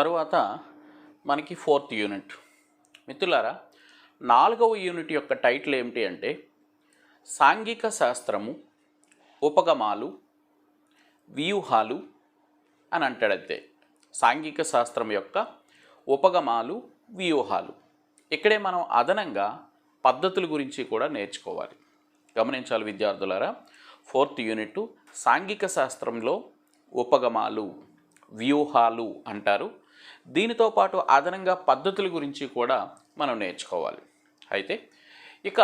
తరువాత మనకి 4th unit. మిత్రులారా, 4వ యూనిట్ యొక్క టైటిల్ ఏమిటి అంటే సాంఘిక శాస్త్రము, ఉపగమాలు, వ్యూహాలు అని అంటాడైతే. సాంఘిక శాస్త్రం యొక్క ఉపగమాలు, వ్యూహాలు. ఇక్కడే మనం అదనంగా పద్ధతుల గురించి కూడా నేర్చుకోవాలి. గమనించాలి విద్యార్థులారా, 4th యూనిట్ సాంఘిక శాస్త్రంలో ఉపగమాలు, వ్యూహాలు అంటారు. దీనితో పాటు అదనంగా పద్ధతుల గురించి కూడా మనం నేర్చుకోవాలి. అయితే ఇక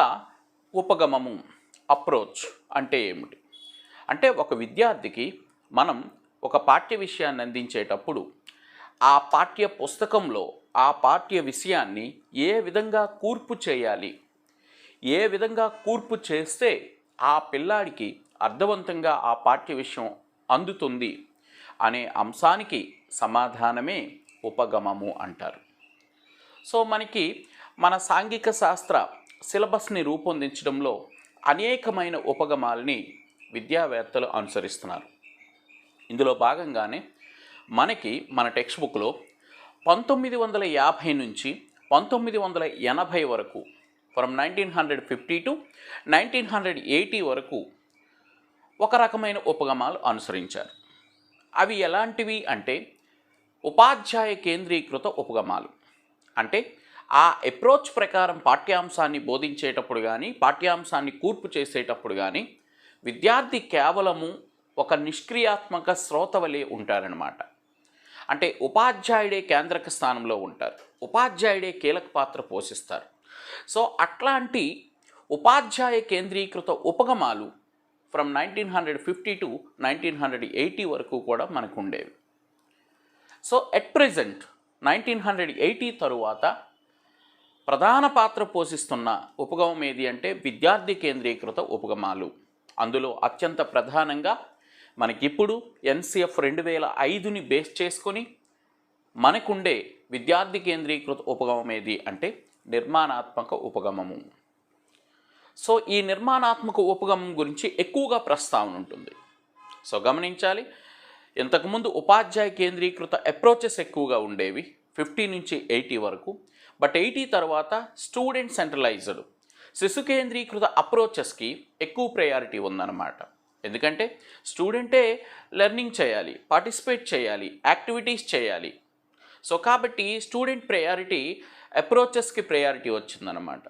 ఉపగమము, అప్రోచ్ అంటే ఏమిటి అంటే, ఒక విద్యార్థికి మనం ఒక పాఠ్య విషయాన్ని అందించేటప్పుడు ఆ పాఠ్య పుస్తకంలో ఆ పాఠ్య విషయాన్ని ఏ విధంగా కూర్పు చేయాలి, ఏ విధంగా కూర్పు చేస్తే ఆ పిల్లాడికి అర్థవంతంగా ఆ పాఠ్య విషయం అందుతుంది అనే అంశానికి సమాధానమే ఉపగమము అంటారు. సో మనకి మన సాంఘిక శాస్త్ర సిలబస్ని రూపొందించడంలో అనేకమైన ఉపగమాలని విద్యావేత్తలు అనుసరిస్తున్నారు. ఇందులో భాగంగానే మనకి మన టెక్స్ట్ బుక్లో 1950 నుంచి 1980 వరకు, ఫ్రమ్ 1950 టు 1980 వరకు ఒక రకమైన ఉపగమాలు అనుసరించారు. అవి ఎలాంటివి అంటే ఉపాధ్యాయ కేంద్రీకృత ఉపగమాలు. అంటే ఆ అప్రోచ్ ప్రకారం పాఠ్యాంశాన్ని బోధించేటప్పుడు కానీ, పాఠ్యాంశాన్ని కూర్పు చేసేటప్పుడు కానీ విద్యార్థి కేవలము ఒక నిష్క్రియాత్మక శ్రోతవలే ఉంటారనమాట. అంటే ఉపాధ్యాయుడే కేంద్రక స్థానంలో ఉంటారు, ఉపాధ్యాయుడే కీలక పాత్ర పోషిస్తారు. సో అట్లాంటి ఉపాధ్యాయ కేంద్రీకృత ఉపగమాలు ఫ్రమ్ 1950 టు 1980 వరకు కూడా మనకు ఉండేవి. సో ఎట్ ప్రెజెంట్ 1980 తరువాత ప్రధాన పాత్ర పోషిస్తున్న ఉపగమం ఏది అంటే విద్యార్థి కేంద్రీకృత ఉపగమాలు. అందులో అత్యంత ప్రధానంగా మనకిప్పుడు NCF 2005ని బేస్ చేసుకొని మనకుండే విద్యార్థి కేంద్రీకృత ఉపగమం ఏది అంటే నిర్మాణాత్మక ఉపగమము. సో ఈ నిర్మాణాత్మక ఉపగమం గురించి ఎక్కువగా ప్రస్తావన ఉంటుంది. సో గమనించాలి, ఇంతకుముందు ఉపాధ్యాయ కేంద్రీకృత అప్రోచెస్ ఎక్కువగా ఉండేవి 50 నుంచి 80 వరకు. బట్ 80 తర్వాత స్టూడెంట్ సెంట్రలైజ్డ్, శిశు కేంద్రీకృత అప్రోచెస్కి ఎక్కువ ప్రయారిటీ ఉందన్నమాట. ఎందుకంటే స్టూడెంటే లెర్నింగ్ చేయాలి, పార్టిసిపేట్ చేయాలి, యాక్టివిటీస్ చేయాలి. సో కాబట్టి స్టూడెంట్ ప్రయారిటీ అప్రోచెస్కి ప్రయారిటీ వచ్చిందనమాట.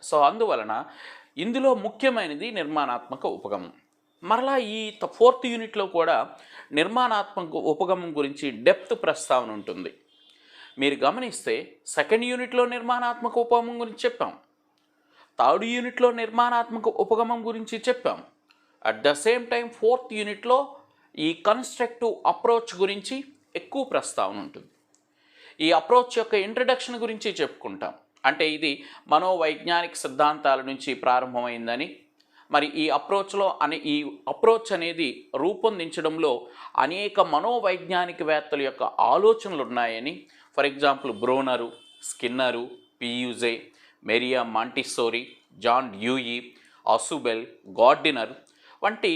సో అందువలన ఇందులో ముఖ్యమైనది నిర్మాణాత్మక ఉపగమం. మరలా ఈ 4th యూనిట్లో కూడా నిర్మాణాత్మక ఉపగమం గురించి డెప్త్ ప్రస్తావన ఉంటుంది. మీరు గమనిస్తే 2nd యూనిట్లో నిర్మాణాత్మక ఉపగమం గురించి చెప్పాం, 3rd యూనిట్లో నిర్మాణాత్మక ఉపగమం గురించి చెప్పాం. At the same time 4th యూనిట్లో ఈ కన్స్ట్రక్టివ్ అప్రోచ్ గురించి ఎక్కువ ప్రస్తావన ఉంటుంది. ఈ అప్రోచ్ యొక్క ఇంట్రడక్షన్ గురించి చెప్పుకుంటాం. అంటే ఇది మనోవైజ్ఞానిక సిద్ధాంతాల నుంచి ప్రారంభమైందని, మరి ఈ అప్రోచ్ అనేది రూపొందించడంలో అనేక మనోవైజ్ఞానికవేత్తల యొక్క ఆలోచనలు ఉన్నాయని, ఫర్ ఎగ్జాంపుల్ బ్రోనరు, స్కిన్నరు, పియూజే, Maria Montessori, John Dewey, Ausubel, Gardner వంటి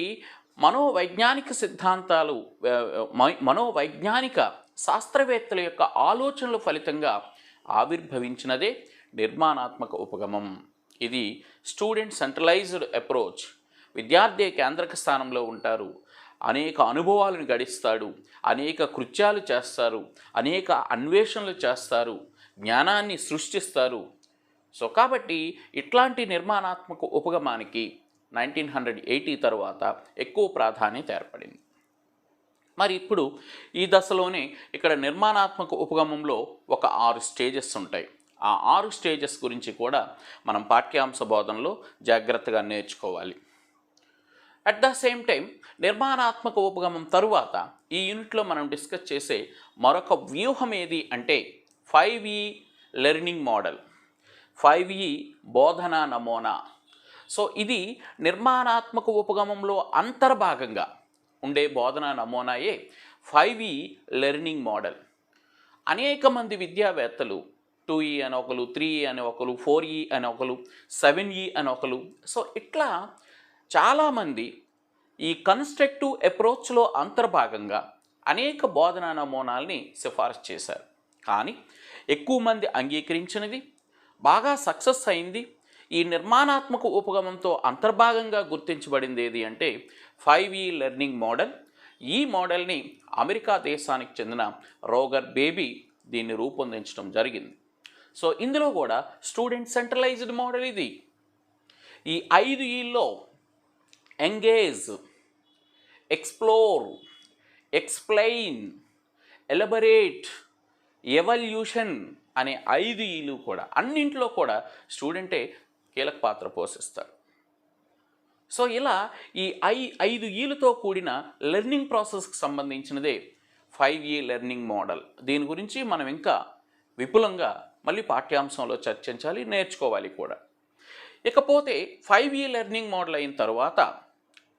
మనోవైజ్ఞానిక సిద్ధాంతాలు, మనోవైజ్ఞానిక శాస్త్రవేత్తల యొక్క ఆలోచనల ఫలితంగా ఆవిర్భవించినదే నిర్మాణాత్మక ఉపగమం. ఇది స్టూడెంట్ సెంట్రలైజ్డ్ అప్రోచ్. విద్యార్థి కేంద్రక స్థానంలో ఉంటారు, అనేక అనుభవాలను గడిస్తాడు, అనేక కృత్యాలు చేస్తారు, అనేక అన్వేషణలు చేస్తారు, జ్ఞానాన్ని సృష్టిస్తారు. సో కాబట్టి ఇట్లాంటి నిర్మాణాత్మక ఉపగమానికి 1980 తర్వాత ఎక్కువ ప్రాధాన్యత ఏర్పడింది. మరి ఇప్పుడు ఈ దశలోనే ఇక్కడ నిర్మాణాత్మక ఉపగమంలో ఒక 6 స్టేజెస్ ఉంటాయి. ఆ 6 స్టేజెస్ గురించి కూడా మనం పాఠ్యాంశ బోధనలో జాగ్రత్తగా నేర్చుకోవాలి. అట్ ద సేమ్ టైం నిర్మాణాత్మక ఉపగమం తరువాత ఈ యూనిట్లో మనం డిస్కస్ చేసే మరొక వ్యూహం ఏది అంటే 5E లెర్నింగ్ మోడల్, 5E బోధనా నమూనా. సో ఇది నిర్మాణాత్మక ఉపగమంలో అంతర్భాగంగా ఉండే బోధనా నమూనాయే 5E లెర్నింగ్ మోడల్. అనేక మంది విద్యావేత్తలు 2E అని ఒకరు, 3E అని ఒకరు, 4E అని ఒకరు, 7E అని ఒకరు, సో ఇట్లా చాలామంది ఈ కన్స్ట్రక్టివ్ అప్రోచ్లో అంతర్భాగంగా అనేక బోధనా నమూనాల్ని సిఫారసు చేశారు. కానీ ఎక్కువ మంది అంగీకరించినది, బాగా సక్సెస్ అయింది, ఈ నిర్మాణాత్మక ఉపగమంతో అంతర్భాగంగా గుర్తించబడింది ఏది అంటే 5E లెర్నింగ్ మోడల్. ఈ మోడల్ని అమెరికా దేశానికి చెందిన రోగర్ బేబీ దీన్ని రూపొందించడం జరిగింది. సో ఇందులో కూడా స్టూడెంట్ సెంట్రలైజ్డ్ మోడల్ ఇది. ఈ 5Eల్లో engage, explore, explain, elaborate, evaluation అనే 5Eలు కూడా అన్నింటిలో కూడా స్టూడెంటే కీలక పాత్ర పోషిస్తాడు. సో ఇలా ఈ 5Eలతో కూడిన లెర్నింగ్ ప్రాసెస్కి సంబంధించినదే 5E లెర్నింగ్ మోడల్. దీని గురించి మనం ఇంకా విపులంగా మళ్ళీ పాఠ్యాంశంలో చర్చించాలి, నేర్చుకోవాలి కూడా. ఇకపోతే 5E లెర్నింగ్ మోడల్ అయిన తర్వాత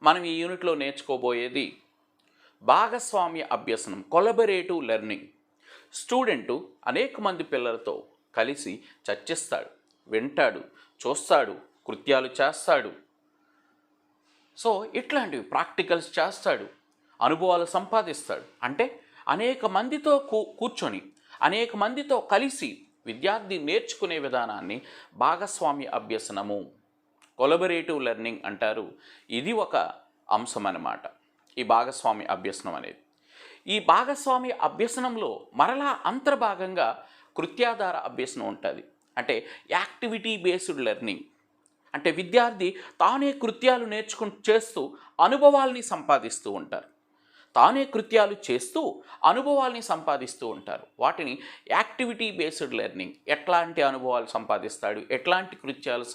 మనం ఈ యూనిట్లో నేర్చుకోబోయేది భాగస్వామ్య అభ్యసనం, కొలబరేటివ్ లెర్నింగ్. స్టూడెంటు అనేక మంది పిల్లలతో కలిసి చర్చిస్తాడు, వింటాడు, చూస్తాడు, కృత్యాలు చేస్తాడు. సో ఇట్లాంటివి ప్రాక్టికల్స్ చేస్తాడు, అనుభవాలు సంపాదిస్తాడు. అంటే అనేక మందితో కూర్చొని అనేక మందితో కలిసి విద్యార్థి నేర్చుకునే విధానాన్ని భాగస్వామ్య అభ్యసనము, కొలబరేటివ్ లెర్నింగ్ అంటారు. ఇది ఒక అంశం అన్నమాట ఈ భాగస్వామ్య అభ్యసనం అనేది. ఈ భాగస్వామ్య అభ్యసనంలో మరలా అంతర్భాగంగా కృత్యాధార అభ్యసనం ఉంటుంది. అంటే యాక్టివిటీ బేస్డ్ లెర్నింగ్. అంటే విద్యార్థి తానే కృత్యాలు చేస్తూ అనుభవాల్ని సంపాదిస్తూ ఉంటారు. తానే కృత్యాలు చేస్తూ అనుభవాల్ని సంపాదిస్తూ ఉంటారు. వాటిని యాక్టివిటీ బేస్డ్ లెర్నింగ్. ఎట్లాంటి అనుభవాలు సంపాదిస్తాడు, ఎట్లాంటి కృత్యాలు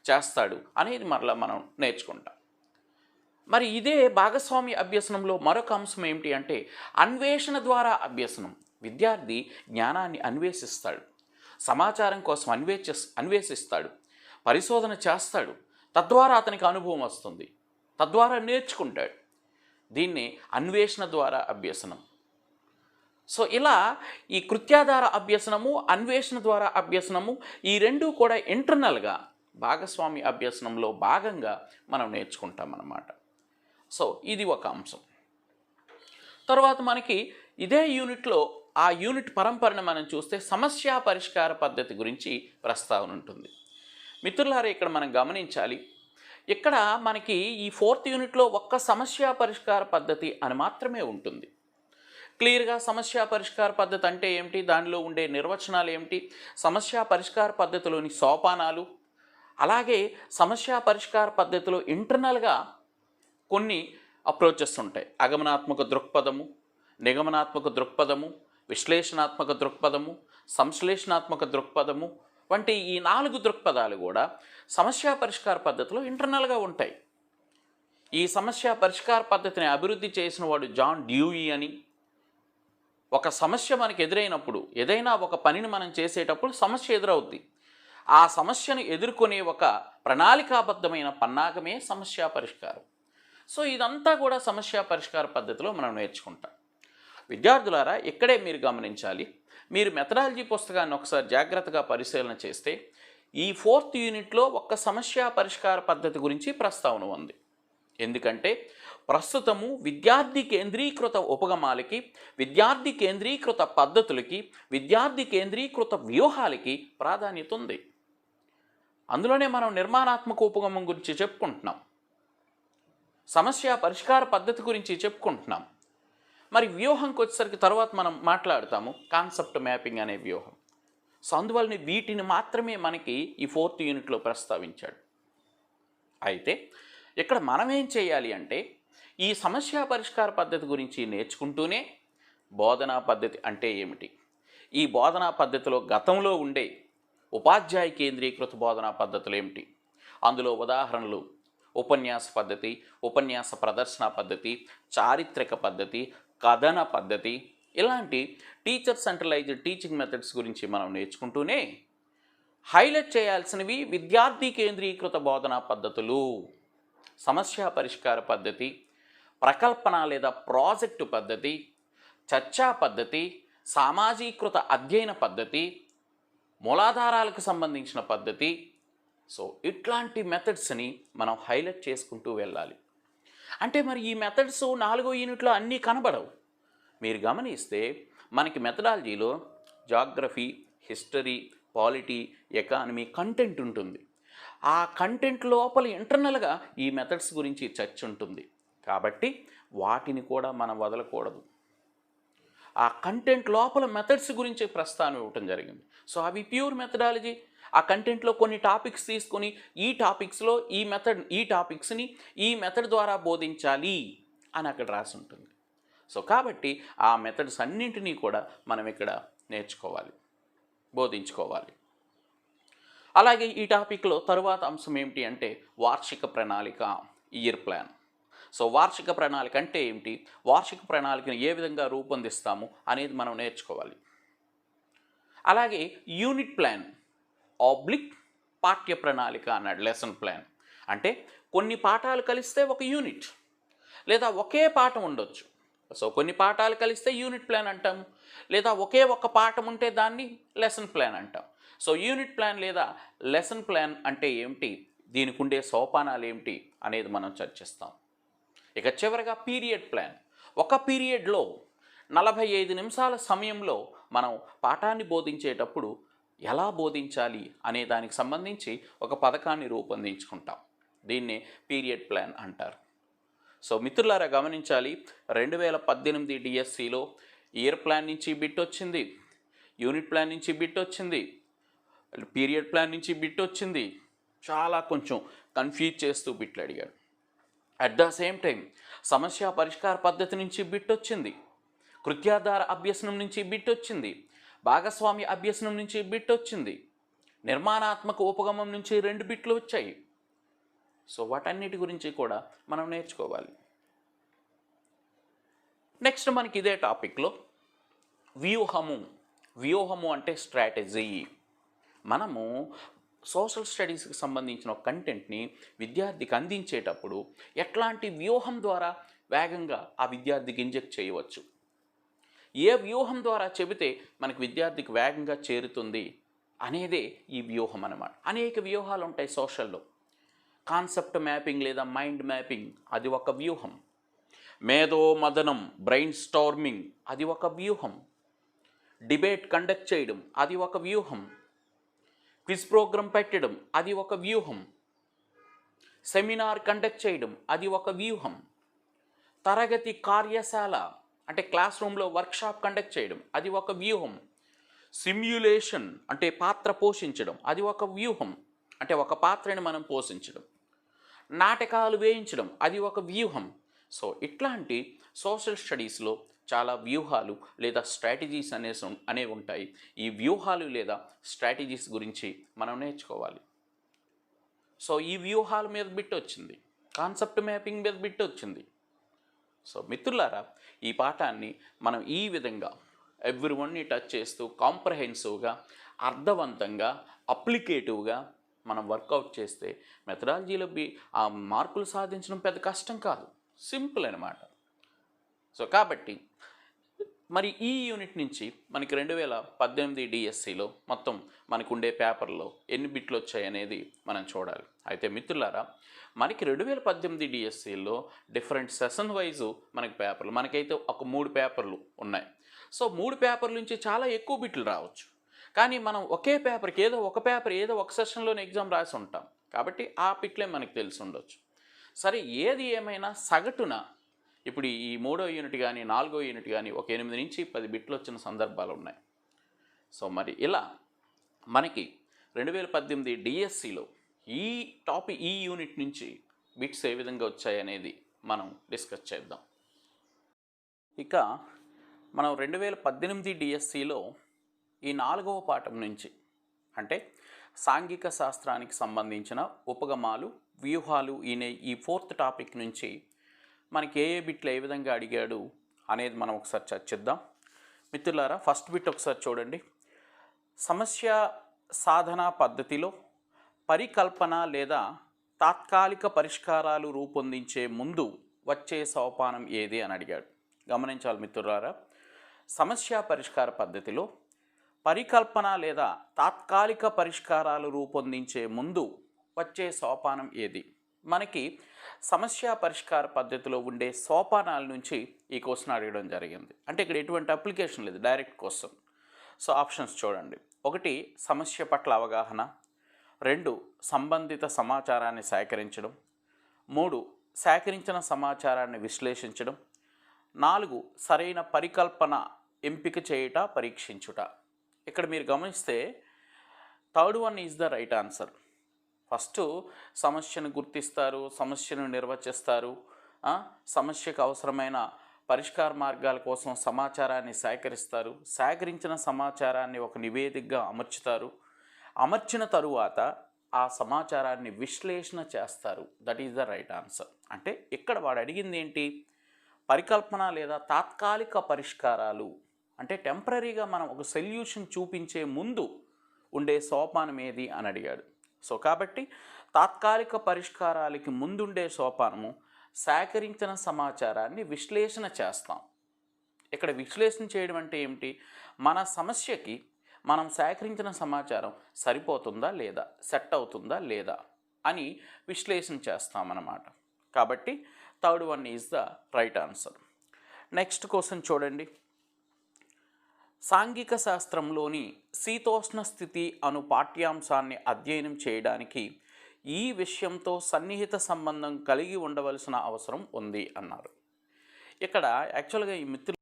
చేస్తాడు అనేది మరలా మనం నేర్చుకుంటాం. మరి ఇదే భాగస్వామ్య అభ్యసనంలో మరొక అంశం ఏమిటి అంటే అన్వేషణ ద్వారా అభ్యసనం. విద్యార్థి జ్ఞానాన్ని అన్వేషిస్తాడు, సమాచారం కోసం అన్వేషిస్తాడు, పరిశోధన చేస్తాడు. తద్వారా అతనికి అనుభవం వస్తుంది, తద్వారా నేర్చుకుంటాడు. దీన్ని అన్వేషణ ద్వారా అభ్యసనం. సో ఇలా ఈ కృత్యాధార అభ్యసనము, అన్వేషణ ద్వారా అభ్యసనము ఈ రెండూ కూడా ఇంటర్నల్గా భాగస్వామ్య అభ్యసనంలో భాగంగా మనం నేర్చుకుంటాం అన్నమాట. సో ఇది ఒక అంశం. తర్వాత మనకి ఇదే యూనిట్లో ఆ యూనిట్ పరంపరను మనం చూస్తే సమస్య పరిష్కార పద్ధతి గురించి ప్రస్తావన ఉంటుంది. మిత్రులారా, ఇక్కడ మనం గమనించాలి, ఇక్కడ మనకి ఈ 4th యూనిట్లో ఒక్క సమస్య పరిష్కార పద్ధతి అని మాత్రమే ఉంటుంది. క్లియర్గా సమస్య పరిష్కార పద్ధతి అంటే ఏమిటి, దానిలో ఉండే నిర్వచనాలు ఏమిటి, సమస్య పరిష్కార పద్ధతిలోని సోపానాలు, అలాగే సమస్య పరిష్కార పద్ధతిలో ఇంటర్నల్గా కొన్ని అప్రోచెస్ ఉంటాయి. అగమనాత్మక దృక్పథము, నిగమనాత్మక దృక్పథము, విశ్లేషణాత్మక దృక్పథము, సంశ్లేషణాత్మక దృక్పథము వంటి ఈ 4 దృక్పథాలు కూడా సమస్య పరిష్కార పద్ధతిలో ఇంటర్నల్గా ఉంటాయి. ఈ సమస్య పరిష్కార పద్ధతిని అభివృద్ధి చేసిన వాడు జాన్ డ్యూయి అని. ఒక సమస్య మనకు ఎదురైనప్పుడు, ఏదైనా ఒక పనిని మనం చేసేటప్పుడు సమస్య ఎదురవుద్ది. ఆ సమస్యను ఎదుర్కొనే ఒక ప్రణాళికాబద్ధమైన పన్నాగమే సమస్య పరిష్కారం. సో ఇదంతా కూడా సమస్య పరిష్కార పద్ధతిలో మనం నేర్చుకుంటాం. విద్యార్థులారా, ఇక్కడే మీరు గమనించాలి, మీరు మెథడాలజీ పుస్తకాన్ని ఒకసారి జాగ్రత్తగా పరిశీలన చేస్తే ఈ 4th యూనిట్లో ఒక్క సమస్య పరిష్కార పద్ధతి గురించి ప్రస్తావన ఉంది. ఎందుకంటే ప్రస్తుతము విద్యార్థి కేంద్రీకృత ఉపగమాలకి, విద్యార్థి కేంద్రీకృత పద్ధతులకి, విద్యార్థి కేంద్రీకృత వ్యూహాలకి ప్రాధాన్యత ఉంది. అందులోనే మనం నిర్మాణాత్మక ఉపగమం గురించి చెప్పుకుంటున్నాం, సమస్య పరిష్కార పద్ధతి గురించి చెప్పుకుంటున్నాం. మరి వ్యూహంకి వచ్చేసరికి తర్వాత మనం మాట్లాడతాము, కాన్సెప్ట్ మ్యాపింగ్ అనే వ్యూహం. సో అందువల్ల వీటిని మాత్రమే మనకి ఈ 4th యూనిట్లో ప్రస్తావించాడు. అయితే ఇక్కడ మనం ఏం చేయాలి అంటే ఈ సమస్య పరిష్కార పద్ధతి గురించి నేర్చుకుంటూనే బోధనా పద్ధతి అంటే ఏమిటి, ఈ బోధనా పద్ధతిలో గతంలో ఉండే ఉపాధ్యాయ కేంద్రీకృత బోధనా పద్ధతులు ఏమిటి, అందులో ఉదాహరణలు ఉపన్యాస పద్ధతి, ఉపన్యాస ప్రదర్శన పద్ధతి, చారిత్రక పద్ధతి, కథన పద్ధతి, ఇలాంటి టీచర్ సెంట్రలైజ్డ్ టీచింగ్ మెథడ్స్ గురించి మనం నేర్చుకుంటూనే హైలైట్ చేయాల్సినవి విద్యార్థి కేంద్రీకృత బోధనా పద్ధతులు, సమస్య పరిష్కార పద్ధతి, ప్రకల్పన లేదా ప్రాజెక్టు పద్ధతి, చర్చా పద్ధతి, సామాజీకృత అధ్యయన పద్ధతి, మూలాధారాలకు సంబంధించిన పద్ధతి. సో ఇట్లాంటి మెథడ్స్ని మనం హైలైట్ చేసుకుంటూ వెళ్ళాలి. అంటే మరి ఈ మెథడ్స్ 4వ యూనిట్లో అన్నీ కనబడవు. మీరు గమనిస్తే మనకి మెథడాలజీలో geography, history, polity, economy content ఉంటుంది. ఆ కంటెంట్ లోపల ఇంటర్నల్గా ఈ మెథడ్స్ గురించి చర్చ ఉంటుంది. కాబట్టి వాటిని కూడా మనం వదలకూడదు. ఆ కంటెంట్ లోపల మెథడ్స్ గురించి ప్రస్తావన ఇవ్వటం జరిగింది. సో అవి ప్యూర్ మెథడాలజీ. ఆ కంటెంట్లో కొన్ని టాపిక్స్ తీసుకొని ఈ టాపిక్స్లో ఈ టాపిక్స్ని ఈ మెథడ్ ద్వారా బోధించాలి అని అక్కడ రాసి ఉంటుంది. సో కాబట్టి ఆ మెథడ్స్ అన్నింటినీ కూడా మనం ఇక్కడ నేర్చుకోవాలి, బోధించుకోవాలి. అలాగే ఈ టాపిక్లో తరువాత అంశం ఏమిటి అంటే వార్షిక ప్రణాళిక, ఇయర్ ప్లాన్. సో వార్షిక ప్రణాళిక అంటే ఏమిటి, వార్షిక ప్రణాళికను ఏ విధంగా రూపొందిస్తాము అనేది మనం నేర్చుకోవాలి. అలాగే యూనిట్ ప్లాన్ ఆబ్లిక్ పాఠ్య ప్రణాళిక అన్నాడు. లెసన్ ప్లాన్ అంటే కొన్ని పాఠాలు కలిస్తే ఒక యూనిట్, లేదా ఒకే పాఠం ఉండొచ్చు. సో కొన్ని పాఠాలు కలిస్తే యూనిట్ ప్లాన్ అంటాము, లేదా ఒకే ఒక పాఠం ఉంటే దాన్ని లెసన్ ప్లాన్ అంటాం. సో యూనిట్ ప్లాన్ లేదా లెసన్ ప్లాన్ అంటే ఏమిటి, దీనికి ఉండే సోపానాలు ఏమిటి అనేది మనం చర్చిస్తాం. ఇక చివరిగా పీరియడ్ ప్లాన్. ఒక పీరియడ్లో 45 నిమిషాల సమయంలో మనం పాఠాన్ని బోధించేటప్పుడు ఎలా బోధించాలి అనే దానికి సంబంధించి ఒక పథకాన్ని రూపొందించుకుంటాం. దీన్ని పీరియడ్ ప్లాన్ అంటారు. సో మిత్రులారా గమనించాలి, 2018 డిఎస్సిలో ఇయర్ ప్లాన్ నుంచి బిట్ వచ్చింది, యూనిట్ ప్లాన్ నుంచి బిట్ వచ్చింది, పీరియడ్ ప్లాన్ నుంచి బిట్ వచ్చింది. చాలా కొంచెం కన్ఫ్యూజ్ చేస్తూ బిట్లు అడిగాడు. అట్ ద సేమ్ టైం సమస్య పరిష్కార పద్ధతి నుంచి బిట్ వచ్చింది, కృత్యాధార అభ్యసనం నుంచి బిట్ వచ్చింది, భాగస్వామ్య అభ్యసనం నుంచి బిట్ వచ్చింది, నిర్మాణాత్మక ఉపగమం నుంచి 2 బిట్లు వచ్చాయి. సో వాటన్నిటి గురించి కూడా మనం నేర్చుకోవాలి. నెక్స్ట్ మనకి ఇదే టాపిక్లో వ్యూహము అంటే స్ట్రాటజీ. మనము సోషల్ స్టడీస్కి సంబంధించిన కంటెంట్ని విద్యార్థికి అందించేటప్పుడు ఎట్లాంటి వ్యూహం ద్వారా వేగంగా ఆ విద్యార్థికి ఇంజెక్ట్ చేయవచ్చు, ఏ వ్యూహం ద్వారా చెబితే మనకు విద్యార్థికి వేగంగా చేరుతుంది అనేదే ఈ వ్యూహం అన్నమాట. అనేక వ్యూహాలు ఉంటాయి సోషల్లో. కాన్సెప్ట్ మ్యాపింగ్ లేదా మైండ్ మ్యాపింగ్ అది ఒక వ్యూహం. మేధో మదనం బ్రెయిన్ స్టార్మింగ్ అది ఒక వ్యూహం. డిబేట్ కండక్ట్ చేయడం అది ఒక వ్యూహం. క్విజ్ ప్రోగ్రాం పెట్టడం అది ఒక వ్యూహం. సెమినార్ కండక్ట్ చేయడం అది ఒక వ్యూహం. తరగతి కార్యశాల అంటే క్లాస్ రూమ్లో వర్క్షాప్ కండక్ట్ చేయడం అది ఒక వ్యూహం. సిమ్యులేషన్ అంటే పాత్ర పోషించడం అది ఒక వ్యూహం, అంటే ఒక పాత్రని మనం పోషించడం. నాటకాలు వేయించడం అది ఒక వ్యూహం. సో ఇట్లాంటి సోషల్ స్టడీస్లో చాలా వ్యూహాలు లేదా స్ట్రాటజీస్ అనేవి ఉంటాయి. ఈ వ్యూహాలు లేదా స్ట్రాటజీస్ గురించి మనం నేర్చుకోవాలి. సో ఈ వ్యూహాల మీద బిట్ వచ్చింది, కాన్సెప్ట్ మ్యాపింగ్ మీద బిట్ వచ్చింది. సో మిత్రులారా, ఈ పాఠాన్ని మనం ఈ విధంగా ఎవ్రీవన్ని టచ్ చేస్తూ కాంప్రహెన్సివ్గా, అర్థవంతంగా, అప్లికేటివ్గా మనం వర్కౌట్ చేస్తే మెథడాలజీలో ఆ మార్కులు సాధించడం పెద్ద కష్టం కాదు, సింపుల్ అన్నమాట. సో కాబట్టి మరి ఈ యూనిట్ నుంచి మనకి 2018 డిఎస్సిలో మొత్తం మనకు ఉండే పేపర్లో ఎన్ని బిట్లు వచ్చాయి అనేది మనం చూడాలి. అయితే మిత్రులారా, మనకి 2018 డిఎస్సిలో డిఫరెంట్ సెషన్ వైజు మనకి పేపర్లు, మనకైతే ఒక 3 పేపర్లు ఉన్నాయి. సో 3 పేపర్ల నుంచి చాలా ఎక్కువ బిట్లు రావచ్చు. కానీ మనం ఒకే పేపర్కి ఏదో ఒక సెషన్లోనే ఎగ్జామ్ రాసి ఉంటాం కాబట్టి ఆ బిట్లే మనకు తెలిసి ఉండొచ్చు. సరే, ఏది ఏమైనా సగటున ఇప్పుడు ఈ 3వ యూనిట్ కానీ 4వ యూనిట్ కానీ ఒక 8 నుంచి 10 బిట్లు వచ్చిన సందర్భాలు ఉన్నాయి. సో మరి ఇలా మనకి 2018 డిఎస్సిలో ఈ యూనిట్ నుంచి బిట్స్ ఏ విధంగా వచ్చాయనేది మనం డిస్కస్ చేద్దాం. ఇక మనం 2018 డిఎస్సిలో ఈ 4వ పాఠం నుంచి అంటే సాంఘిక శాస్త్రానికి సంబంధించిన ఉపగమాలు, వ్యూహాలు ఈ 4th టాపిక్ నుంచి మనకి ఏ బిట్లు ఏ విధంగా అడిగాడు అనేది మనం ఒకసారి చర్చిద్దాం. మిత్రులారా, ఫస్ట్ బిట్ ఒకసారి చూడండి. సమస్య సాధన పద్ధతిలో పరికల్పన లేదా తాత్కాలిక పరిష్కారాలు రూపొందించే ముందు వచ్చే సోపానం ఏది అని అడిగాడు. గమనించాలి మిత్రులారా, సమస్య పరిష్కార పద్ధతిలో పరికల్పన లేదా తాత్కాలిక పరిష్కారాలు రూపొందించే ముందు వచ్చే సోపానం ఏది? మనకి సమస్య పరిష్కార పద్ధతిలో ఉండే సోపానాల నుంచి ఈ క్వశ్చన్ అడగడం జరిగింది. అంటే ఇక్కడ ఎటువంటి అప్లికేషన్ లేదు, డైరెక్ట్ క్వశ్చన్. సో ఆప్షన్స్ చూడండి. 1 సమస్య పట్ల అవగాహన, 2 సంబంధిత సమాచారాన్ని సేకరించడం, 3 సేకరించిన సమాచారాన్ని విశ్లేషించడం, 4 సరైన పరికల్పన ఎంపిక చేయుట పరీక్షించుట. ఇక్కడ మీరు గమనిస్తే third one is the right answer. First సమస్యను గుర్తిస్తారు, సమస్యను నిర్వచిస్తారు, సమస్యకు అవసరమైన పరిష్కార మార్గాల కోసం సమాచారాన్ని సేకరిస్తారు, సేకరించిన సమాచారాన్ని ఒక నివేదికగా అమర్చుతారు, అమర్చిన తరువాత ఆ సమాచారాన్ని విశ్లేషణ చేస్తారు. That is the right answer. అంటే ఇక్కడ వాడు అడిగింది ఏంటి? పరికల్పన లేదా తాత్కాలిక పరిష్కారాలు, అంటే టెంపరీగా మనం ఒక సొల్యూషన్ చూపించే ముందు ఉండే సోపానం ఏది అని అడిగాడు. సో కాబట్టి తాత్కాలిక పరిష్కారాలకి ముందుండే సోపానము సేకరించిన సమాచారాన్ని విశ్లేషణ చేస్తాం. ఇక్కడ విశ్లేషణ చేయడం అంటే ఏమిటి? మన సమస్యకి మనం సేకరించిన సమాచారం సరిపోతుందా లేదా, సెట్ అవుతుందా లేదా అని విశ్లేషణ చేస్తామన్నమాట. కాబట్టి third one is the right answer. Next question చూడండి. సాంఘిక శాస్త్రంలోని శీతోష్ణ స్థితి అను పాఠ్యాంశాన్ని అధ్యయనం చేయడానికి ఈ విషయంతో సన్నిహిత సంబంధం కలిగి ఉండవలసిన అవసరం ఉంది అన్నారు. ఇక్కడ యాక్చువల్గా ఈ మిత్రులు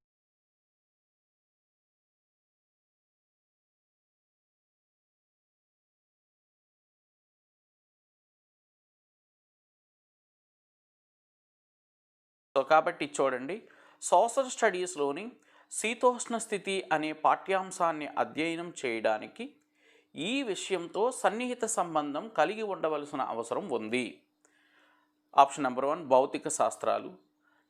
సో కాబట్టి చూడండి, సోషల్ స్టడీస్లోని శీతోష్ణ స్థితి అనే పాఠ్యాంశాన్ని అధ్యయనం చేయడానికి ఈ విషయంతో సన్నిహిత సంబంధం కలిగి ఉండవలసిన అవసరం ఉంది. ఆప్షన్ నెంబర్ 1 భౌతిక శాస్త్రాలు,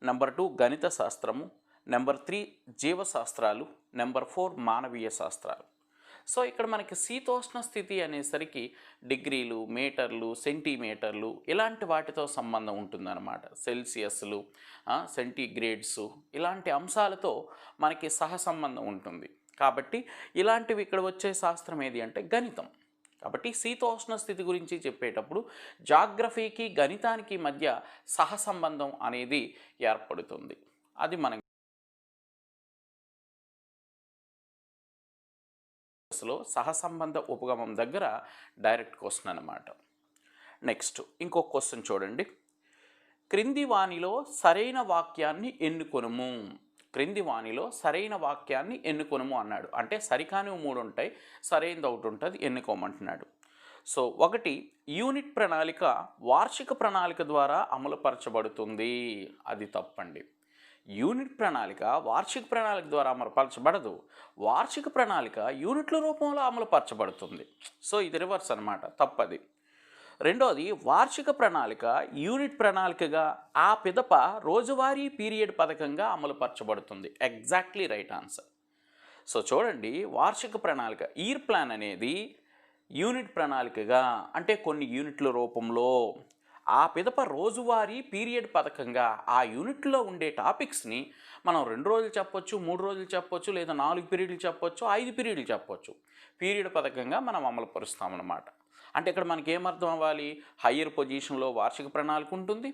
నెంబర్ 2 గణిత శాస్త్రము, నెంబర్ 3 జీవశాస్త్రాలు, నెంబర్ 4 మానవీయ శాస్త్రాలు. సో ఇక్కడ మనకి శీతోష్ణ స్థితి అనేసరికి డిగ్రీలు, మీటర్లు, సెంటీమీటర్లు ఇలాంటి వాటితో సంబంధం ఉంటుందన్నమాట. సెల్సియస్లు, సెంటీగ్రేడ్స్ ఇలాంటి అంశాలతో మనకి సహసంబంధం ఉంటుంది. కాబట్టి ఇలాంటివి ఇక్కడ వచ్చే శాస్త్రం ఏది అంటే గణితం. కాబట్టి శీతోష్ణ స్థితి గురించి చెప్పేటప్పుడు జాగ్రఫీకి గణితానికి మధ్య సహసంబంధం అనేది ఏర్పడుతుంది. అది మనం సహసంబంధ ఉపగమం దగ్గర డైరెక్ట్ క్వశ్చన్ అన్నమాట. నెక్స్ట్ ఇంకొక క్వశ్చన్ చూడండి. క్రింది వాణిలో సరైన వాక్యాన్ని ఎన్నుకొనుము. క్రింది వాణిలో సరైన వాక్యాన్ని ఎన్నుకొనుము అన్నాడు. అంటే సరికానివి 3 ఉంటాయి, సరైనది ఒకటి ఉంటుంది, ఎన్నుకోమంటున్నాడు. సో 1 యూనిట్ ప్రణాళిక వార్షిక ప్రణాళిక ద్వారా అమలుపరచబడుతుంది. అది తప్పండి. యూనిట్ ప్రణాళిక వార్షిక ప్రణాళిక ద్వారా అమలుపరచబడదు. వార్షిక ప్రణాళిక యూనిట్ల రూపంలో అమలుపరచబడుతుంది. సో ఇది రివర్స్ అనమాట, తప్పది. 2వది వార్షిక ప్రణాళిక యూనిట్ ప్రణాళికగా ఆ పిదప రోజువారీ పీరియడ్ పథకంగా అమలుపరచబడుతుంది. Exactly right answer. సో చూడండి, వార్షిక ప్రణాళిక ఇయర్ ప్లాన్ అనేది యూనిట్ ప్రణాళికగా అంటే కొన్ని యూనిట్ల రూపంలో, ఆ పిదప రోజువారీ పీరియడ్ పథకంగా ఆ యూనిట్లో ఉండే టాపిక్స్ని మనం 2 రోజులు చెప్పొచ్చు, 3 రోజులు చెప్పొచ్చు, లేదా 4 పీరియడ్లు చెప్పొచ్చు, 5 పీరియడ్లు చెప్పొచ్చు. పీరియడ్ పథకంగా మనం అమలుపరుస్తామన్నమాట. అంటే ఇక్కడ మనకి ఏమర్థం అవ్వాలి? హయ్యర్ పొజిషన్లో వార్షిక ప్రణాళిక ఉంటుంది.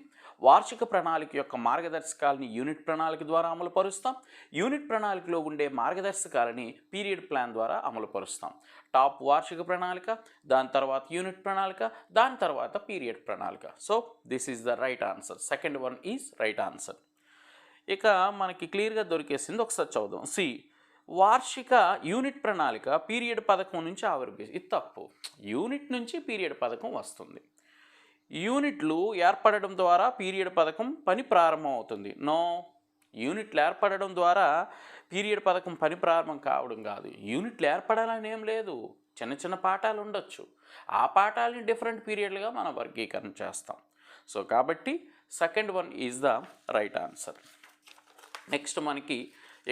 వార్షిక ప్రణాళిక యొక్క మార్గదర్శకాలని యూనిట్ ప్రణాళిక ద్వారా అమలుపరుస్తాం. యూనిట్ ప్రణాళికలో ఉండే మార్గదర్శకాలని పీరియడ్ ప్లాన్ ద్వారా అమలుపరుస్తాం. టాప్ వార్షిక ప్రణాళిక, దాని తర్వాత యూనిట్ ప్రణాళిక, దాని తర్వాత పీరియడ్ ప్రణాళిక. So this is the right answer. Second one is right answer. ఇక మనకి క్లియర్గా దొరికేసింది, ఒకసారి చదువుదాం. వార్షిక యూనిట్ ప్రణాళిక పీరియడ్ పథకం నుంచి ఆవిర్భవించి, ఇది తప్పు. యూనిట్ నుంచి పీరియడ్ పథకం వస్తుంది. యూనిట్లు ఏర్పడడం ద్వారా పీరియడ్ పథకం పని ప్రారంభం అవుతుంది. నో, యూనిట్లు ఏర్పడడం ద్వారా పీరియడ్ పథకం పని ప్రారంభం కావడం కాదు. యూనిట్లు ఏర్పడాలని ఏం లేదు, చిన్న చిన్న పాఠాలు ఉండొచ్చు. ఆ పాఠాలని డిఫరెంట్ పీరియడ్లుగా మనం వర్గీకరణ చేస్తాం. సో కాబట్టి second one is the right answer. Next మనకి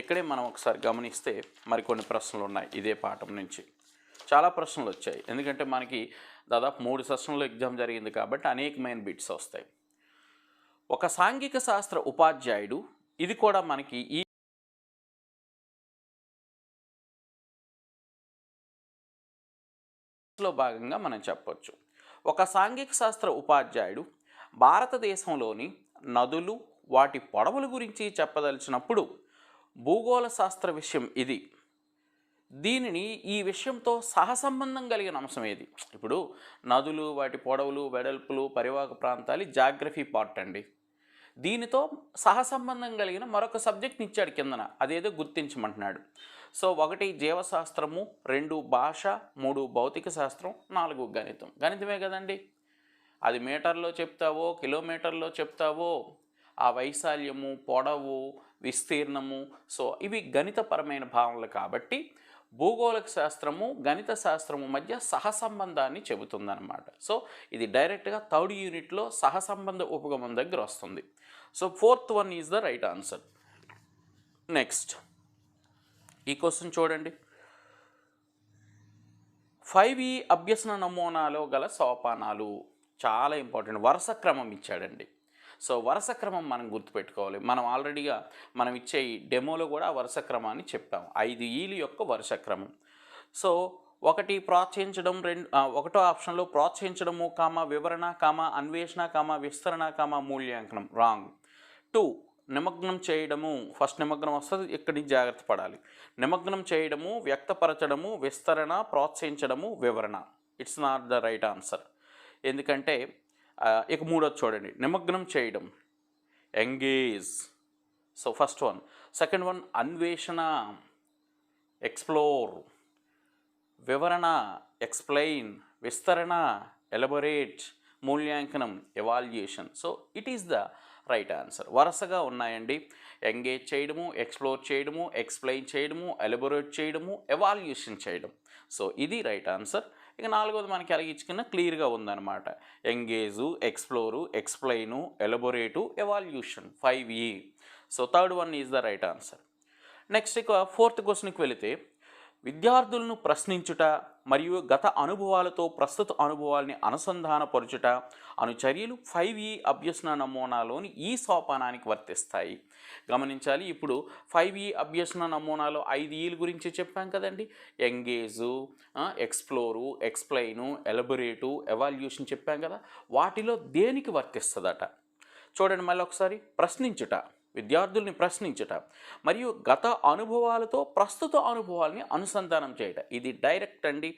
ఇక్కడే మనం ఒకసారి గమనిస్తే మరికొన్ని ప్రశ్నలు ఉన్నాయి. ఇదే పాఠం నుంచి చాలా ప్రశ్నలు వచ్చాయి, ఎందుకంటే మనకి దాదాపు 3 సెషన్లో ఎగ్జామ్ జరిగింది కాబట్టి అనేకమైన బిట్స్ వస్తాయి. ఒక సాంఘిక శాస్త్ర ఉపాధ్యాయుడు, ఇది కూడా మనకి ఈ లో భాగంగా మనం చెప్పొచ్చు. ఒక సాంఘిక శాస్త్ర ఉపాధ్యాయుడు భారతదేశంలోని నదులు, వాటి పొడవుల గురించి చెప్పదలిచినప్పుడు భూగోళ శాస్త్ర విషయం ఇది. దీనిని ఈ విషయంతో సహసంబంధం కలిగిన అంశం ఏది? ఇప్పుడు నదులు, వాటి పొడవులు, వెడల్పులు, పరివాహక ప్రాంతాలు జాగ్రఫీ పార్ట్ అండి. దీనితో సహసంబంధం కలిగిన మరొక సబ్జెక్ట్ని ఇచ్చాడు కిందన, అదేదో గుర్తించమంటున్నాడు. సో 1 జీవశాస్త్రము, 2 భాష, 3 భౌతిక శాస్త్రం, 4 గణితం. గణితమే కదండి. అది మీటర్లో చెప్తావో కిలోమీటర్లో చెప్తావో, ఆ వైశాల్యము, పొడవు, విస్తీర్ణము, సో ఇవి గణితపరమైన భావనలు కాబట్టి భూగోళిక శాస్త్రము గణిత శాస్త్రము మధ్య సహసంబంధాన్ని చెబుతుందన్నమాట. సో ఇది డైరెక్ట్గా 3rd యూనిట్లో సహసంబంధ ఉపగమం దగ్గర వస్తుంది. So 4th one is the right answer. Next ఈ క్వశ్చన్ చూడండి. 5E అభ్యసన నమూనాలో గల సోపానాలు చాలా ఇంపార్టెంట్. వరుస క్రమం ఇచ్చాడండి. సో వరుస క్రమం మనం గుర్తుపెట్టుకోవాలి. మనం ఆల్రెడీగా మనం ఇచ్చే ఈ డెమోలో కూడా వరుస క్రమాన్ని చెప్పాం. 5Eల యొక్క వరుస క్రమం. సో 1 ప్రోత్సహించడం, 1వ ఆప్షన్లో ప్రోత్సహించడము, వివరణ, అన్వేషణ, విస్తరణ, మూల్యాంకనం రాంగ్. 2 నిమగ్నం చేయడము, ఫస్ట్ నిమగ్నం వస్తుంది, ఇక్కడి జాగ్రత్త పడాలి. నిమగ్నం చేయడము, వ్యక్తపరచడము, విస్తరణ, ప్రోత్సహించడము, వివరణ. It's not the right answer. ఎందుకంటే ఇక 3వది చూడండి, నిమగ్నం చేయడం, engage. So first one. Second one అన్వేషణ, ఎక్స్ప్లోర్. వివరణ, ఎక్స్ప్లెయిన్. విస్తరణ, ఎలబొరేట్. మూల్యాంకనం, evaluation. So it is the right answer. వరుసగా ఉన్నాయండి. ఎంగేజ్ చేయడము, ఎక్స్ప్లోర్ చేయడము, ఎక్స్ప్లెయిన్ చేయడము, ఎలబొరేట్ చేయడము, ఎవాల్యుయేషన్ చేయడం. సో ఇది రైట్ ఆన్సర్. ఇక 4వది మనకి ఎలాగించుకున్న క్లియర్గా ఉందన్నమాట. Engage, explore, explain, elaborate, evaluation. 5E. So 3rd one is the right answer. Next ఇక 4th క్వశ్చన్కి వెళితే, విద్యార్థులను ప్రశ్నించుట మరియు గత అనుభవాలతో ప్రస్తుత అనుభవాల్ని అనుసంధానపరచుట అను చర్యలు 5E అభ్యసన నమూనాలోని ఈ సోపానానికి వర్తిస్తాయి. గమనించాలి. ఇప్పుడు 5E అభ్యసన నమూనాలో 5Eల గురించి చెప్పాం కదండి. ఎంగేజు, ఎక్స్ప్లోరు, ఎక్స్ప్లెయిను, ఎలబొరేటు, ఎవాల్యుయేషన్ చెప్పాం కదా. వాటిలో దేనికి వర్తిస్తుందట చూడండి. మళ్ళీ ఒకసారి. ప్రశ్నించుట, విద్యార్థుల్ని ప్రశ్నించుట, మరియు గత అనుభవాలతో ప్రస్తుత అనుభవాల్ని అనుసంధానం చేయట. ఇది డైరెక్ట్ అండి,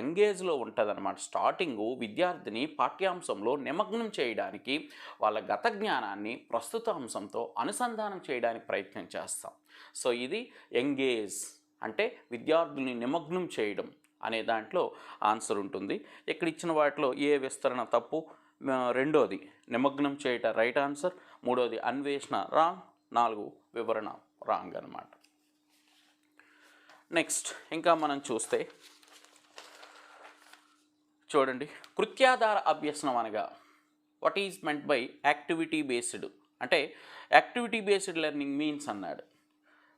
ఎంగేజ్లో ఉంటుందన్నమాట. స్టార్టింగు విద్యార్థిని పాఠ్యాంశంలో నిమగ్నం చేయడానికి, వాళ్ళ గత జ్ఞానాన్ని ప్రస్తుత అంశంతో అనుసంధానం చేయడానికి ప్రయత్నం చేస్తాం. సో ఇది ఎంగేజ్ అంటే విద్యార్థుల్ని నిమగ్నం చేయడం అనే దాంట్లో ఆన్సర్ ఉంటుంది. ఇక్కడ ఇచ్చిన వాటిలో ఏ విస్తరణ తప్పు, 2వది నిమగ్నం చేయట రైట్ ఆన్సర్, 3వది అన్వేషణ రాంగ్, 4 వివరణ రాంగ్ అన్నమాట. నెక్స్ట్ ఇంకా మనం చూస్తే చూడండి, కృత్యాధార అభ్యసనం అనగా what is meant by activity based, అంటే యాక్టివిటీ బేస్డ్ లెర్నింగ్ మీన్స్ అన్నాడు.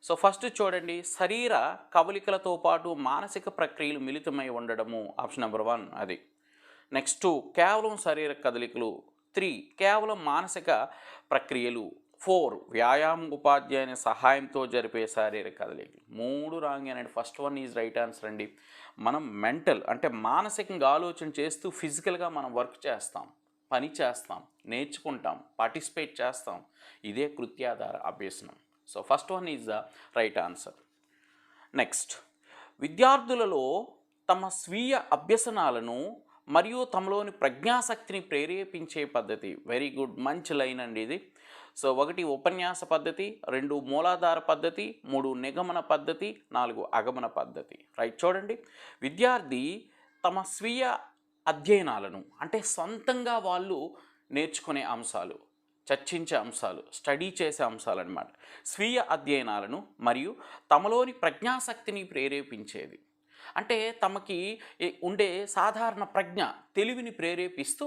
సో ఫస్ట్ చూడండి, శరీర కవలికలతో పాటు మానసిక ప్రక్రియలు మిళితమై ఉండడము, ఆప్షన్ నెంబర్ 1 అది. నెక్స్ట్ 2 కేవలం శరీర కదలికలు, 3 కేవలం మానసిక ప్రక్రియలు, 4 వ్యాయామం ఉపాధ్యాయుని సహాయంతో జరిపే శారీరక కదలికలు. 3 రాంగ్ అనండి. First one is right answer అండి. మనం మెంటల్ అంటే మానసికంగా ఆలోచన చేస్తూ ఫిజికల్గా మనం వర్క్ చేస్తాం, పని చేస్తాం, నేర్చుకుంటాం, పార్టిసిపేట్ చేస్తాం. ఇదే కృత్యాధార అభ్యసనం. So first one is the right answer. Next, విద్యార్థులలో తమ స్వీయ అభ్యసనాలను మరియు తమలోని ప్రజ్ఞాశక్తిని ప్రేరేపించే పద్ధతి. వెరీ గుడ్, మంచి లైన్ అండి ఇది. సో 1 ఉపన్యాస పద్ధతి, 2 మూలాధార పద్ధతి, 3 నిగమన పద్ధతి, 4 అగమన పద్ధతి. రైట్. చూడండి, విద్యార్థి తమ స్వీయ అధ్యయనాలను అంటే సొంతంగా వాళ్ళు నేర్చుకునే అంశాలు, చర్చించే అంశాలు, స్టడీ చేసే అంశాలు అన్నమాట. స్వీయ అధ్యయనాలను మరియు తమలోని ప్రజ్ఞాశక్తిని ప్రేరేపించేది. అంటే తమకి ఉండే సాధారణ ప్రజ్ఞ, తెలివిని ప్రేరేపిస్తూ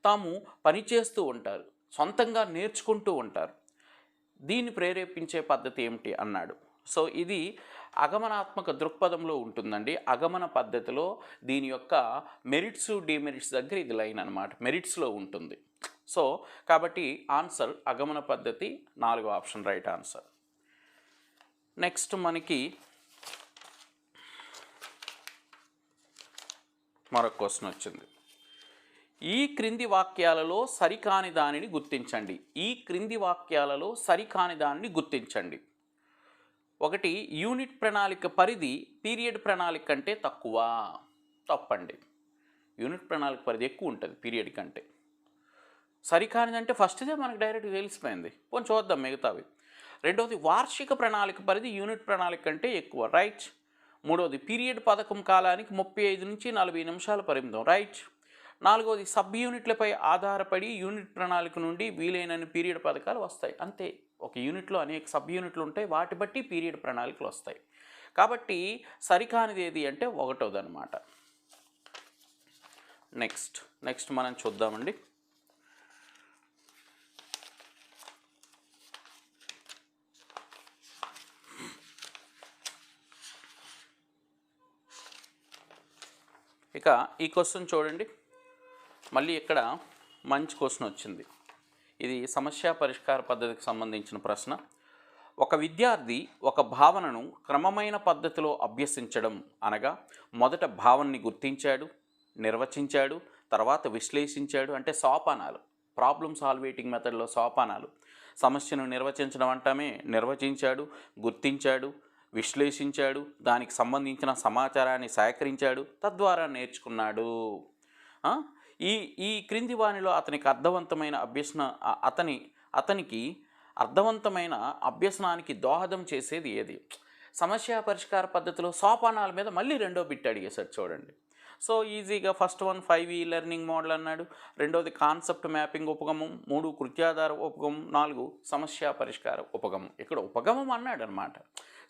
తాము పనిచేస్తూ ఉంటారు, సొంతంగా నేర్చుకుంటూ ఉంటారు. దీన్ని ప్రేరేపించే పద్ధతి ఏమిటి అన్నాడు. సో ఇది అగమనాత్మక దృక్పథంలో ఉంటుందండి. అగమన పద్ధతిలో దీని యొక్క మెరిట్స్ డిమెరిట్స్ దగ్గర ఇది లైన్ అన్నమాట, మెరిట్స్లో ఉంటుంది. సో కాబట్టి ఆన్సర్ అగమన పద్ధతి, 4వ ఆప్షన్ రైట్ ఆన్సర్. నెక్స్ట్ మనకి మరొక క్వశ్చన్ వచ్చింది. ఈ క్రింది వాక్యాలలో సరికాని దానిని గుర్తించండి. ఈ క్రింది వాక్యాలలో సరికాని దానిని గుర్తించండి. ఒకటి యూనిట్ ప్రణాళిక పరిధి పీరియడ్ ప్రణాళిక కంటే తక్కువ. తప్పండి. యూనిట్ ప్రణాళిక పరిధి ఎక్కువ ఉంటుంది పీరియడ్ కంటే. సరికానిదంటే ఫస్ట్దే మనకు డైరెక్ట్గా తెలిసిపోయింది. పోనీ చూద్దాం మిగతావి. రెండవది వార్షిక ప్రణాళిక పరిధి యూనిట్ ప్రణాళిక కంటే ఎక్కువ. రైట్. మూడవది పీరియడ్ పథకం కాలానికి 35 నుంచి 40 నిమిషాల పరిమితం. రైట్. నాలుగవది సబ్ యూనిట్లపై ఆధారపడి యూనిట్ ప్రణాళిక నుండి వీలైనన్ని పీరియడ్ పథకాలు వస్తాయి. అంతే. ఒక యూనిట్లో అనేక సబ్ యూనిట్లు ఉంటాయి, వాటి బట్టి పీరియడ్ ప్రణాళికలు వస్తాయి. కాబట్టి సరికానిది ఏది అంటే ఒకటోది అనమాట. నెక్స్ట్ మనం చూద్దామండి. ఇక ఈ క్వశ్చన్ చూడండి. మళ్ళీ ఇక్కడ మంచి క్వశ్చన్ వచ్చింది. ఇది సమస్య పరిష్కార పద్ధతికి సంబంధించిన ప్రశ్న. ఒక విద్యార్థి ఒక భావనను క్రమమైన పద్ధతిలో అభ్యసించడం అనగా మొదట భావనని గుర్తించాడు, నిర్వచించాడు, తర్వాత విశ్లేషించాడు. అంటే సోపానాలు, ప్రాబ్లమ్ సాల్వేటింగ్ మెథడ్లో సోపానాలు. సమస్యను నిర్వచించడం అంటామే, నిర్వచించాడు, గుర్తించాడు, విశ్లేషించాడు, దానికి సంబంధించిన సమాచారాన్ని సేకరించాడు, తద్వారా నేర్చుకున్నాడు. ఈ క్రింది వానిలో అతనికి అర్థవంతమైన అభ్యసనానికి దోహదం చేసేది ఏది? సమస్య పరిష్కార పద్ధతిలో సోపానాల మీద మళ్ళీ రెండో బిట్ అడిగేశాడు చూడండి. సో ఈజీగా first one 5E learning model అన్నాడు, రెండోది కాన్సెప్ట్ మ్యాపింగ్ ఉపగమం, 3 కృత్యాధార ఉపగమం, 4 సమస్య పరిష్కార ఉపగమం. ఇక్కడ ఉపగమం అన్నాడు అనమాట.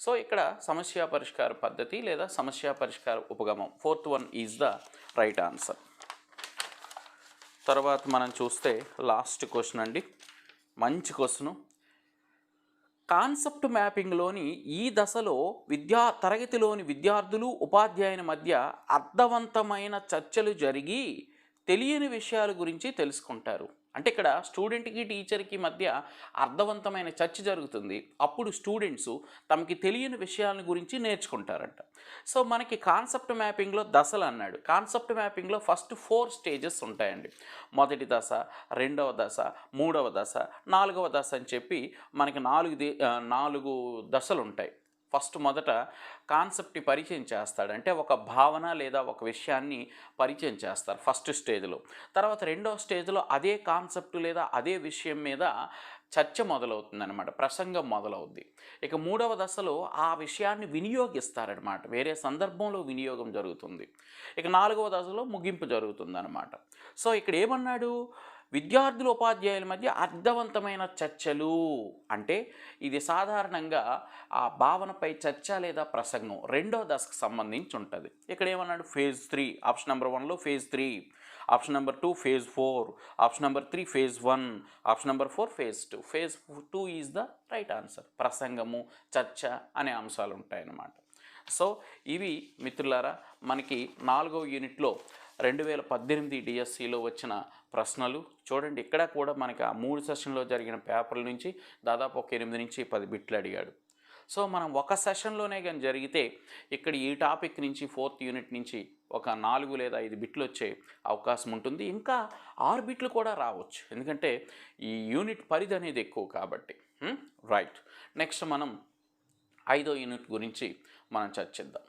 సో ఇక్కడ సమస్య పరిష్కార పద్ధతి లేదా సమస్య పరిష్కార ఉపగమం, 4th one is the right answer. తర్వాత మనం చూస్తే లాస్ట్ క్వశ్చన్ అండి, మంచి క్వశ్చను. కాన్సెప్ట్ మ్యాపింగ్లోని ఈ దశలో తరగతిలోని విద్యార్థులు ఉపాధ్యాయుని మధ్య అర్థవంతమైన చర్చలు జరిగి తెలియని విషయాల గురించి తెలుసుకుంటారు. అంటే ఇక్కడ స్టూడెంట్కి టీచర్కి మధ్య అర్థవంతమైన చర్చ జరుగుతుంది. అప్పుడు స్టూడెంట్స్ తమకి తెలియని విషయాల గురించి నేర్చుకుంటారంట. సో మనకి కాన్సెప్ట్ మ్యాపింగ్లో దశలు అన్నాడు. కాన్సెప్ట్ మ్యాపింగ్లో ఫస్ట్ 4 స్టేజెస్ ఉంటాయండి. మొదటి దశ, రెండవ దశ, మూడవ దశ, 4వ దశ అని చెప్పి మనకి 4 దశలు ఉంటాయి. ఫస్ట్ మొదట కాన్సెప్ట్ని పరిచయం చేస్తాడు. అంటే ఒక భావన లేదా ఒక విషయాన్ని పరిచయం చేస్తారు ఫస్ట్ స్టేజ్లో. తర్వాత రెండవ స్టేజ్లో అదే కాన్సెప్ట్ లేదా అదే విషయం మీద చర్చ మొదలవుతుందన్నమాట, ప్రసంగం మొదలవుద్ది. ఇక మూడవ దశలో ఆ విషయాన్ని వినియోగిస్తారనమాట, వేరే సందర్భంలో వినియోగం జరుగుతుంది. ఇక 4వ దశలో ముగింపు జరుగుతుందన్నమాట. సో ఇక్కడ ఏమన్నాడు? విద్యార్థుల ఉపాధ్యాయుల మధ్య అర్థవంతమైన చర్చలు అంటే ఇది సాధారణంగా ఆ భావనపై చర్చ లేదా ప్రసంగం రెండో దశకు సంబంధించి ఉంటుంది. ఇక్కడ ఏమన్నాడు? ఫేజ్ 3, ఆప్షన్ నెంబర్ 1లో phase 3, option number 2 phase 4, option number 3 phase 1, option number 4 phase 2. Phase 2 is the right answer. ప్రసంగము, చర్చ అనే అంశాలు ఉంటాయన్నమాట. సో ఇవి మిత్రులారా మనకి 4వ యూనిట్లో 2018 డిఎస్సిలో వచ్చిన ప్రశ్నలు. చూడండి, ఇక్కడ కూడా మనకి ఆ 3 సెషన్లో జరిగిన పేపర్ల నుంచి దాదాపు ఒక 8 నుంచి 10 బిట్లు అడిగాడు. సో మనం ఒక సెషన్లోనే కానీ జరిగితే ఇక్కడ ఈ టాపిక్ నుంచి 4th యూనిట్ నుంచి ఒక 4 లేదా 5 బిట్లు వచ్చే అవకాశం ఉంటుంది. ఇంకా 6 బిట్లు కూడా రావచ్చు, ఎందుకంటే ఈ యూనిట్ పరిధి అనేది ఎక్కువ కాబట్టి. రైట్. నెక్స్ట్ మనం 5వ యూనిట్ గురించి మనం చర్చిద్దాం.